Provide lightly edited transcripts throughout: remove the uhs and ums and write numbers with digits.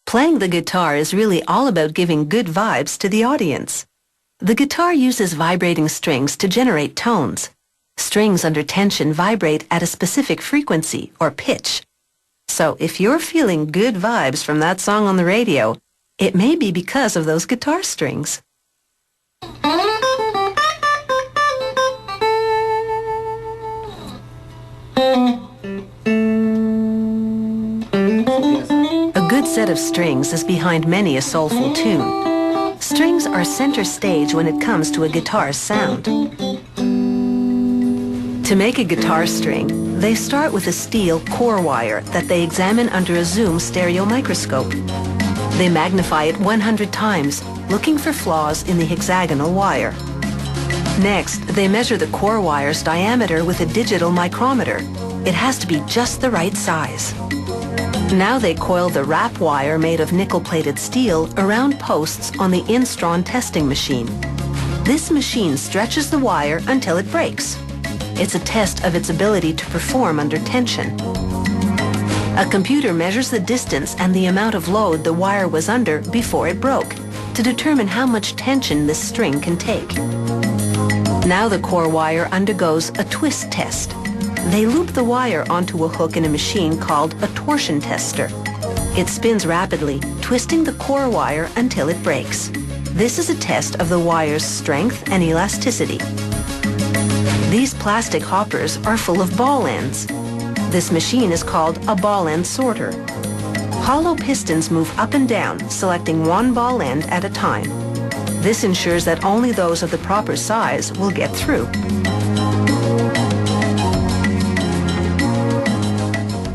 Playing the guitar is really all about giving good vibes to the audience. The guitar uses vibrating strings to generate tones. Strings under tension vibrate at a specific frequency or pitch. So if you're feeling good vibes from that song on the radio, it may be because of those guitar strings. A good set of strings is behind many a soulful tune. Strings are center stage when it comes to a guitar's sound. To make a guitar string, they start with a steel core wire that they examine under a zoom stereo microscope. They magnify it 100 times, looking for flaws in the hexagonal wire. Next, they measure the core wire's diameter with a digital micrometer. It has to be just the right size. Now they coil the wrap wire made of nickel-plated steel around posts on the Instron testing machine. This machine stretches the wire until it breaks. It's a test of its ability to perform under tension. A computer measures the distance and the amount of load the wire was under before it broke to determine how much tension this string can take. Now the core wire undergoes a twist test. They loop the wire onto a hook in a machine called a torsion tester. It spins rapidly, twisting the core wire until it breaks. This is a test of the wire's strength and elasticity. These plastic hoppers are full of ball ends. This machine is called a ball end sorter. Hollow pistons move up and down, selecting one ball end at a time. This ensures that only those of the proper size will get through.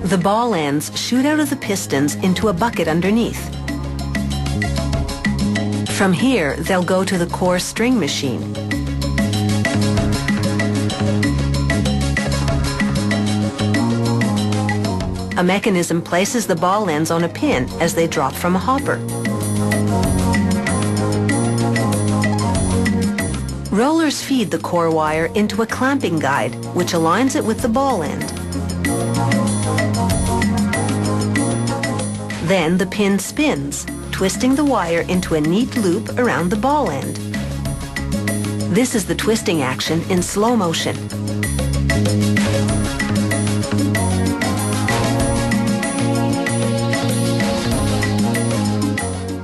The ball ends shoot out of the pistons into a bucket underneath. From here, they'll go to the core string machine. A mechanism places the ball ends on a pin as they drop from a hopper. Rollers feed the core wire into a clamping guide, which aligns it with the ball end. Then the pin spins, twisting the wire into a neat loop around the ball end. This is the twisting action in slow motion.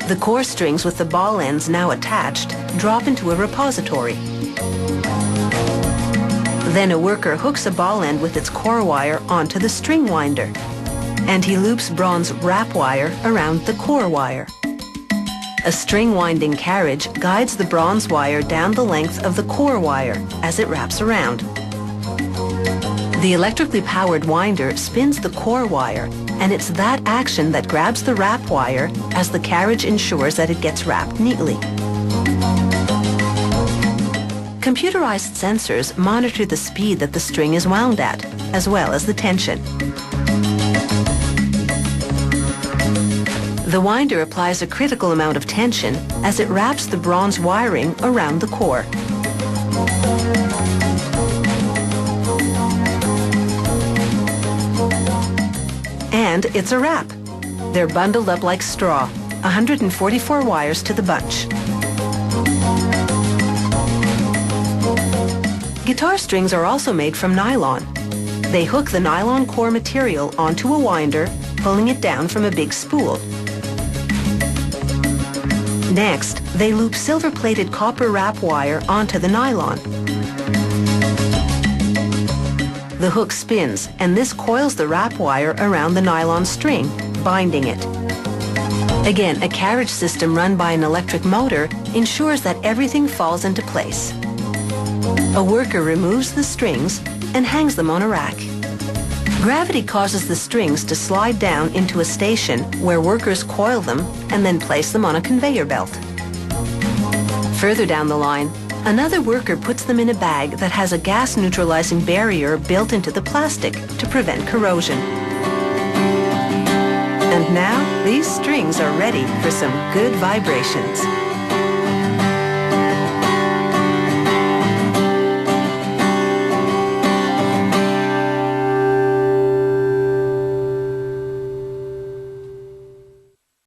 The core strings with the ball ends now attached drop into a repository. Then a worker hooks a ball end with its core wire onto the string winder, and he loops bronze wrap wire around the core wire. A string winding carriage guides the bronze wire down the length of the core wire as it wraps around. The electrically powered winder spins the core wire, and it's that action that grabs the wrap wire as the carriage ensures that it gets wrapped neatly. Computerized sensors monitor the speed that the string is wound at, as well as the tension. The winder applies a critical amount of tension as it wraps the bronze wiring around the core. And it's a wrap. They're bundled up like straw, 144 wires to the bunch. Guitar strings are also made from nylon. They hook the nylon core material onto a winder, pulling it down from a big spool. Next, they loop silver-plated copper wrap wire onto the nylon. The hook spins, and this coils the wrap wire around the nylon string, binding it. Again, a carriage system run by an electric motor ensures that everything falls into place. A worker removes the strings and hangs them on a rack. Gravity causes the strings to slide down into a station where workers coil them and then place them on a conveyor belt. Further down the line, another worker puts them in a bag that has a gas-neutralizing barrier built into the plastic to prevent corrosion. And now, these strings are ready for some good vibrations.